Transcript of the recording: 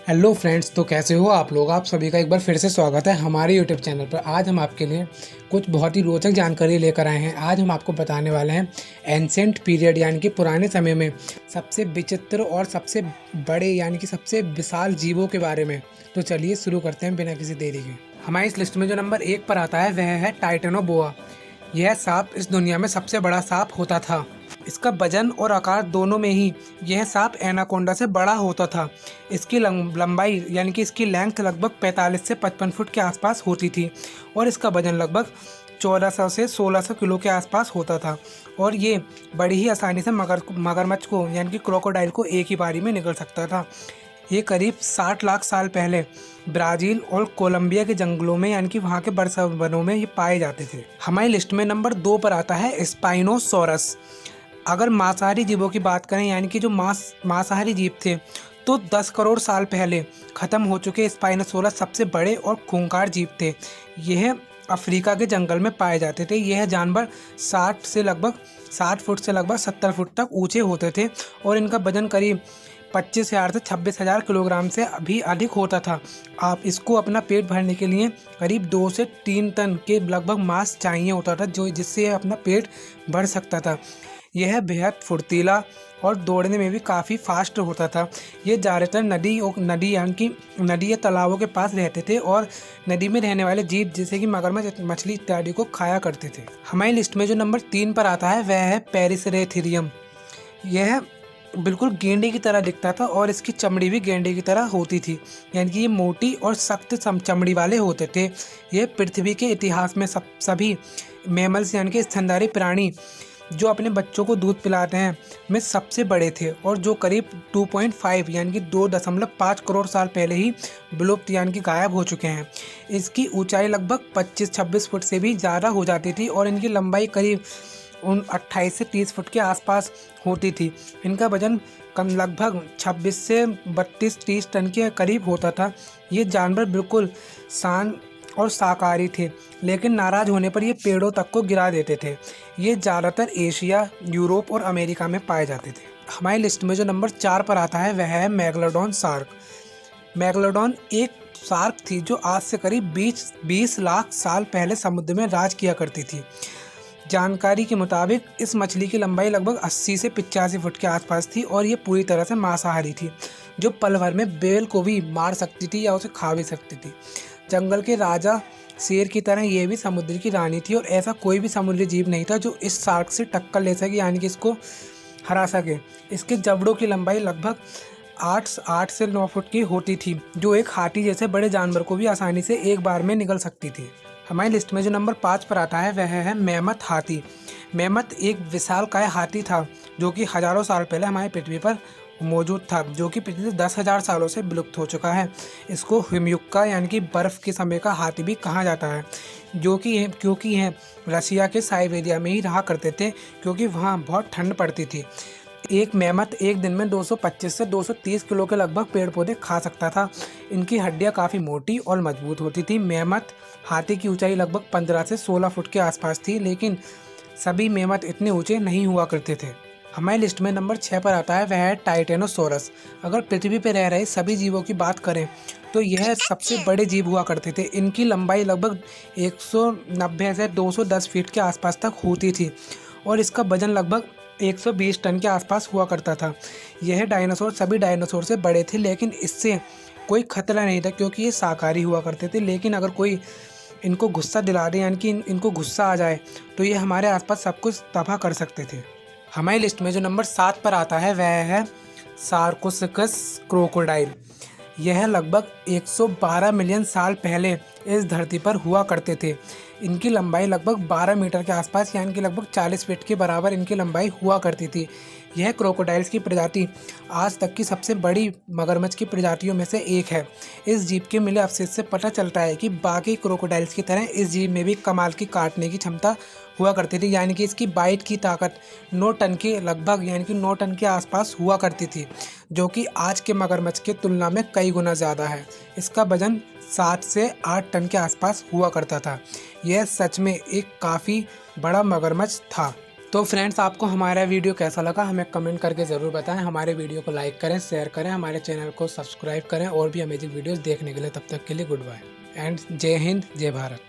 Hello friends, तो कैसे हो आप लोग। आप सभी का एक बार फिर से स्वागत है हमारे यूट्यूब चैनल पर। आज हम आपके लिए कुछ बहुत ही रोचक जानकारी लेकर आए हैं। आज हम आपको बताने वाले हैं एंसेंट पीरियड यानी कि पुराने समय में सबसे विचित्र और सबसे बड़े यानी कि सबसे विशाल जीवों के बारे में। तो चलिए शुरू करते हैं बिना किसी देरी के। हमारी इस लिस्ट में जो नंबर 1 पर आता है वह है टाइटेनोबोआ। यह सांप इस दुनिया में सबसे बड़ा सांप होता था। इसका वजन और आकार दोनों में ही यह सांप एनाकोंडा से बड़ा होता था। इसकी लंबाई यानी कि इसकी लेंथ लगभग 45 से 55 फुट के आसपास होती थी और इसका वजन लगभग 1400 से 1600 किलो के आसपास होता था। और ये बड़ी ही आसानी से मगरमच्छ को यानी कि क्रोकोडाइल को एक ही बारी में निगल सकता था। ये करीब 60 लाख साल पहले ब्राज़ील और कोलंबिया के जंगलों में यानी कि वहाँ के बरसावनों में ये पाए जाते थे। हमारी लिस्ट में नंबर 2 पर आता है स्पाइनोसॉरस। अगर मांसाहारी जीवों की बात करें यानी कि जो मांसाहारी जीव थे, तो 10 करोड़ साल पहले ख़त्म हो चुके स्पाइनोसॉरस सबसे बड़े और खूंखार जीव थे। यह अफ्रीका के जंगल में पाए जाते थे। यह जानवर 60 फुट से लगभग 70 फुट तक ऊंचे होते थे और इनका वजन करीब 25,000 से 26,000 किलोग्राम से भी अधिक होता था। आप इसको अपना पेट भरने के लिए करीब 2 से 3 टन के लगभग मांस चाहिए होता था, जो जिससे यह अपना पेट भर सकता था। यह बेहद फुर्तीला और दौड़ने में भी काफ़ी फास्ट होता था। ये ज़्यादातर नदी यानी कि नदी या तालाबों के पास रहते थे और नदी में रहने वाले जीव जैसे कि मगरमच्छ, मछली इत्यादि को खाया करते थे। हमारी लिस्ट में जो नंबर 3 पर आता है वह है पेरिसरेथेरियम। यह बिल्कुल गेंडे की तरह दिखता था और इसकी चमड़ी भी गेंडे की तरह होती थी, यानी कि ये मोटी और सख्त चमड़ी वाले होते थे। यह पृथ्वी के इतिहास में सभी मैमल्स यानी कि स्तनधारी प्राणी जो अपने बच्चों को दूध पिलाते हैं में सबसे बड़े थे और जो करीब 2.5 यानी कि 2.5 करोड़ साल पहले ही विलुप्त यानी कि गायब हो चुके हैं। इसकी ऊंचाई लगभग 25-26 फुट से भी ज़्यादा हो जाती थी और इनकी लंबाई करीब 28 से 30 फुट के आसपास होती थी। इनका वजन लगभग 26 से 32-30 टन के करीब होता था। ये जानवर बिल्कुल शांत और शाकाहारी थे, लेकिन नाराज होने पर ये पेड़ों तक को गिरा देते थे। ये ज़्यादातर एशिया, यूरोप और अमेरिका में पाए जाते थे। हमारी लिस्ट में जो नंबर 4 पर आता है वह है मेगलोडॉन शार्क। मेगलोडॉन एक शार्क थी जो आज से करीब 20 लाख साल पहले समुद्र में राज किया करती थी। जानकारी के मुताबिक इस मछली की लंबाई लगभग 80 से 85 फुट के आसपास थी और ये पूरी तरह से मांसाहारी थी, जो पल भर में बेल को भी मार सकती थी या उसे खा भी सकती थी। जंगल के राजा शेर की तरह ये भी समुद्र की रानी थी और ऐसा कोई भी समुद्री जीव नहीं था जो इस शार्क से टक्कर ले सके यानी कि इसको हरा सके। इसके जबड़ों की लंबाई लगभग 8 से 9 फुट की होती थी, जो एक हाथी जैसे बड़े जानवर को भी आसानी से एक बार में निगल सकती थी। हमारी लिस्ट में जो नंबर 5 पर आता है वह है मैमथ हाथी। मैमथ एक विशालकाय हाथी था जो कि हजारों साल पहले हमारी पृथ्वी पर मौजूद था, जो कि पिछले 10,000 सालों से विलुप्त हो चुका है। इसको हिमयुक्का यानी कि बर्फ़ के समय का हाथी भी कहा जाता है, क्योंकि यह रसिया के साइबेरिया में ही रहा करते थे, क्योंकि वहाँ बहुत ठंड पड़ती थी। एक मैमथ एक दिन में 225 से 230 किलो के लगभग पेड़ पौधे खा सकता था। इनकी हड्डियाँ काफ़ी मोटी और मजबूत होती थी। मैमथ हाथी की ऊंचाई लगभग 15 से 16 फुट के आसपास थी, लेकिन सभी मैमथ इतने ऊंचे नहीं हुआ करते थे। हमारी लिस्ट में नंबर 6 पर आता है वह है टाइटेनोसॉरस। अगर पृथ्वी पर रह रहे सभी जीवों की बात करें तो यह सबसे बड़े जीव हुआ करते थे। इनकी लंबाई लगभग 190 से 210 फीट के आसपास तक होती थी और इसका वजन लगभग 120 टन के आसपास हुआ करता था। यह डायनासोर सभी डायनासोर से बड़े थे, लेकिन इससे कोई खतरा नहीं था क्योंकि ये शाकाहारी हुआ करते थे। लेकिन अगर कोई इनको गुस्सा दिला दे यानी कि इनको गुस्सा आ जाए तो ये हमारे आसपास सब कुछ तबाह कर सकते थे। हमारी लिस्ट में जो नंबर 7 पर आता है वह है सार्कोसकस क्रोकोडाइल। यह लगभग 112 मिलियन साल पहले इस धरती पर हुआ करते थे। इनकी लंबाई लगभग 12 मीटर के आसपास यानी कि लगभग 40 फीट के बराबर इनकी लंबाई हुआ करती थी। यह क्रोकोडाइल्स की प्रजाति आज तक की सबसे बड़ी मगरमच्छ की प्रजातियों में से एक है। इस जीव के मिले अवशेष से पता चलता है कि बाकी क्रोकोडाइल्स की तरह इस जीव में भी कमाल की काटने की क्षमता हुआ करती थी, यानी कि इसकी बाइट की ताकत 9 टन के लगभग यानी कि 9 टन के आसपास हुआ करती थी, जो कि आज के मगरमच्छ की तुलना में कई गुना ज़्यादा है। इसका वजन 7 से 8 टन के आसपास हुआ करता था। यह सच में एक काफ़ी बड़ा मगरमच्छ था। तो फ्रेंड्स, आपको हमारा वीडियो कैसा लगा हमें कमेंट करके ज़रूर बताएं। हमारे वीडियो को लाइक करें, शेयर करें, हमारे चैनल को सब्सक्राइब करें और भी अमेजिंग वीडियोस देखने के लिए। तब तक के लिए गुड बाय एंड जय हिंद, जय भारत।